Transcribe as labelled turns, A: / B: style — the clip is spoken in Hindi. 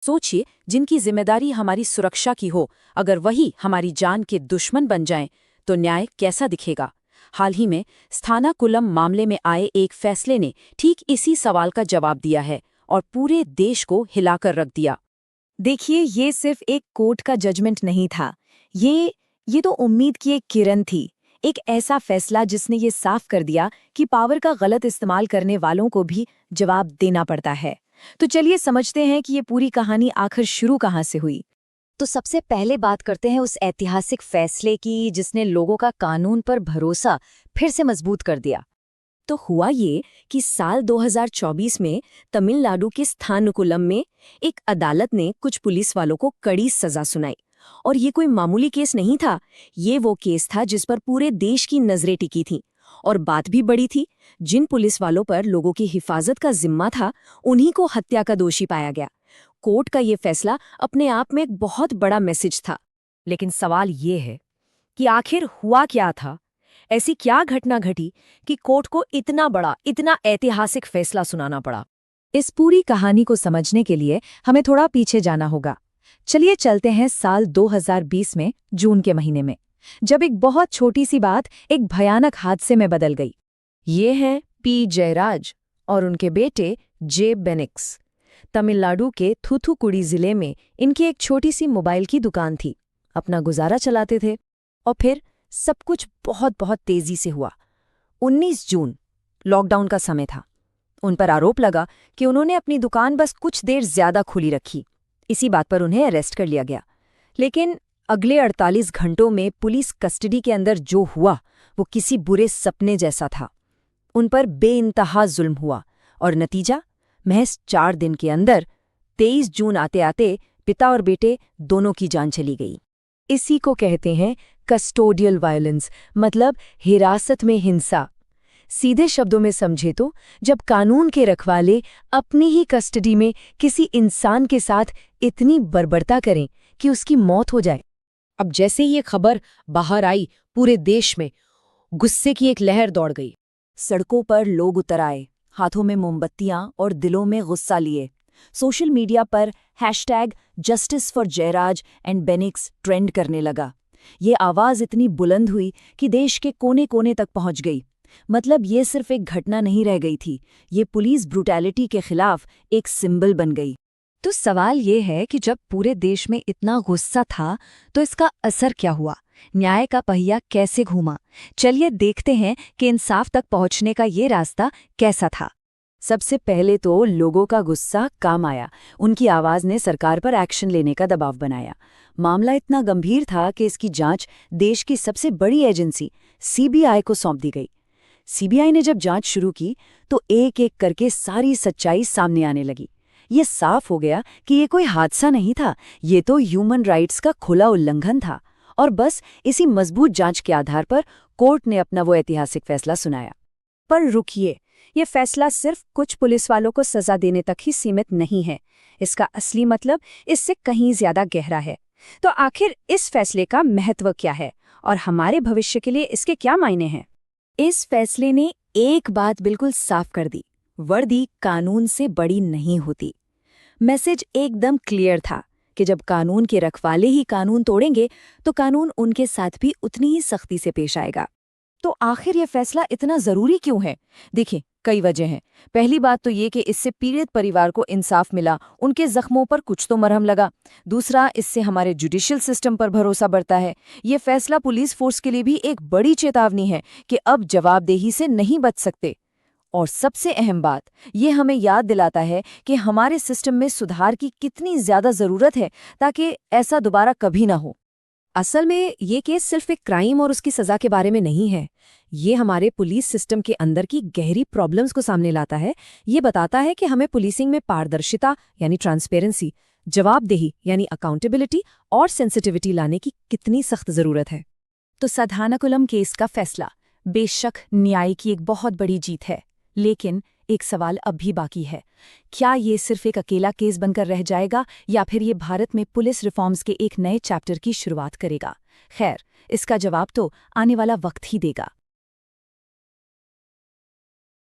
A: सोचिए, जिनकी जिम्मेदारी हमारी सुरक्षा की हो, अगर वही हमारी जान के दुश्मन बन जाएं, तो न्याय कैसा दिखेगा। हाल ही में स्थानाकुलम मामले में आए एक फैसले ने ठीक इसी सवाल का जवाब दिया है और पूरे देश को हिलाकर रख दिया।
B: देखिए, ये सिर्फ एक कोर्ट का जजमेंट नहीं था। ये तो उम्मीद की एक किरण थी। एक ऐसा फैसला जिसने ये साफ कर दिया कि पावर का गलत इस्तेमाल करने वालों को भी जवाब देना पड़ता है। तो चलिए समझते हैं कि ये पूरी कहानी आखिर शुरू कहाँ से हुई।
C: तो सबसे पहले बात करते हैं उस ऐतिहासिक फैसले की जिसने लोगों का कानून पर भरोसा फिर से मजबूत कर दिया।
B: तो हुआ ये कि साल 2024 में तमिलनाडु के स्थानुकुलम में एक अदालत ने कुछ पुलिस वालों को कड़ी सजा सुनाई। और ये कोई मामूली केस नहीं था, ये वो केस था जिस पर पूरे देश की नजरें टिकी थीं। और बात भी बड़ी थी, जिन पुलिस वालों पर लोगों की हिफाजत का जिम्मा था, उन्हीं को हत्या का दोषी पाया गया। कोर्ट का ये फैसला अपने आप में एक बहुत बड़ा मैसेज था।
D: लेकिन सवाल ये है कि आखिर हुआ क्या था? ऐसी क्या घटना घटी कि कोर्ट को इतना बड़ा, इतना ऐतिहासिक फैसला सुनाना पड़ा?
B: इस पूरी कहानी को समझने के लिए हमें थोड़ा पीछे जाना होगा। चलिए चलते हैं साल 2020 में, जून के महीने में, जब एक बहुत छोटी सी बात एक भयानक हादसे में बदल गई। ये हैं पी जयराज और उनके बेटे जे बेनिक्स। तमिलनाडु के थूथुकुडी जिले में इनकी एक छोटी सी मोबाइल की दुकान थी। अपना गुजारा चलाते थे और फिर सब कुछ बहुत बहुत तेजी से हुआ। 19 जून, लॉकडाउन का समय था। उन पर आरोप लगा कि उन्होंने अपनी दुकान बस कुछ देर ज्यादा खुली रखी। इसी बात पर उन्हें अरेस्ट कर लिया गया। लेकिन अगले 48 घंटों में पुलिस कस्टडी के अंदर जो हुआ वो किसी बुरे सपने जैसा था। उन पर बेइंतहा जुल्म हुआ और नतीजा, महज 4 दिन के अंदर 23 जून आते आते पिता और बेटे दोनों की जान चली गई। इसी को कहते हैं कस्टोडियल वायलेंस, मतलब हिरासत में हिंसा। सीधे शब्दों में समझे तो जब कानून के रखवाले अपनी ही कस्टडी में किसी इंसान के साथ इतनी बर्बरता करें कि उसकी मौत हो जाए।
D: अब जैसे ये खबर बाहर आई, पूरे देश में गुस्से की एक लहर दौड़ गई।
B: सड़कों पर लोग उतर आए, हाथों में मोमबत्तियां और दिलों में गुस्सा लिए। सोशल मीडिया पर #Justice for Jayaraj and Bennix trend करने लगा। ये आवाज़ इतनी बुलंद हुई कि देश के कोने कोने तक पहुंच गई। मतलब ये सिर्फ एक घटना नहीं रह गई थी, ये पुलिस ब्रूटैलिटी के खिलाफ एक सिंबल बन गई।
C: तो सवाल ये है कि जब पूरे देश में इतना गुस्सा था तो इसका असर क्या हुआ? न्याय का पहिया कैसे घूमा? चलिए देखते हैं कि इंसाफ तक पहुंचने का ये रास्ता कैसा था।
B: सबसे पहले तो लोगों का गुस्सा काम आया। उनकी आवाज़ ने सरकार पर एक्शन लेने का दबाव बनाया। मामला इतना गंभीर था कि इसकी जांच देश की सबसे बड़ी एजेंसी सीबीआई को सौंप दी गई। सीबीआई ने जब जांच शुरू की तो एक एक करके सारी सच्चाई सामने आने लगी। ये साफ हो गया कि ये कोई हादसा नहीं था, ये तो ह्यूमन राइट्स का खुला उल्लंघन था। और बस इसी मजबूत जांच के आधार पर कोर्ट ने अपना वो ऐतिहासिक फैसला सुनाया। पर रुकिए, ये फैसला सिर्फ कुछ पुलिस वालों को सजा देने तक ही सीमित नहीं है। इसका असली मतलब इससे कहीं ज्यादा गहरा है। तो आखिर इस फैसले का महत्व क्या है और हमारे भविष्य के लिए इसके क्या मायने हैं? इस फैसले ने एक बात बिल्कुल साफ कर दी, वर्दी कानून से बड़ी नहीं होती। मैसेज एकदम क्लियर था कि जब कानून के रखवाले ही कानून तोड़ेंगे तो कानून उनके साथ भी उतनी ही सख्ती से पेश आएगा। तो आखिर ये फैसला इतना जरूरी क्यों है? देखिए, कई वजह हैं। पहली बात तो ये कि इससे पीड़ित परिवार को इंसाफ मिला, उनके जख्मों पर कुछ तो मरहम लगा। दूसरा, इससे हमारे जुडिशियल सिस्टम पर भरोसा बढ़ता है। ये फैसला पुलिस फोर्स के लिए भी एक बड़ी चेतावनी है कि अब जवाबदेही से नहीं बच सकते। और सबसे अहम बात, ये हमें याद दिलाता है कि हमारे सिस्टम में सुधार की कितनी ज्यादा जरूरत है ताकि ऐसा दोबारा कभी ना हो।
D: असल में ये केस सिर्फ एक क्राइम और उसकी सजा के बारे में नहीं है। ये हमारे पुलिस सिस्टम के अंदर की गहरी प्रॉब्लम्स को सामने लाता है। ये बताता है कि हमें पुलिसिंग में पारदर्शिता यानी ट्रांसपेरेंसी, जवाबदेही यानी अकाउंटेबिलिटी और सेंसिटिविटी लाने की कितनी सख्त जरूरत है।
B: तो स्थानाकुलम केस का फैसला बेशक न्याय की एक बहुत बड़ी जीत है, लेकिन एक सवाल अब भी बाकी है। क्या ये सिर्फ एक अकेला केस बनकर रह जाएगा या फिर ये भारत में पुलिस रिफॉर्म्स के एक नए चैप्टर की शुरुआत करेगा? खैर, इसका जवाब तो आने वाला वक्त ही देगा।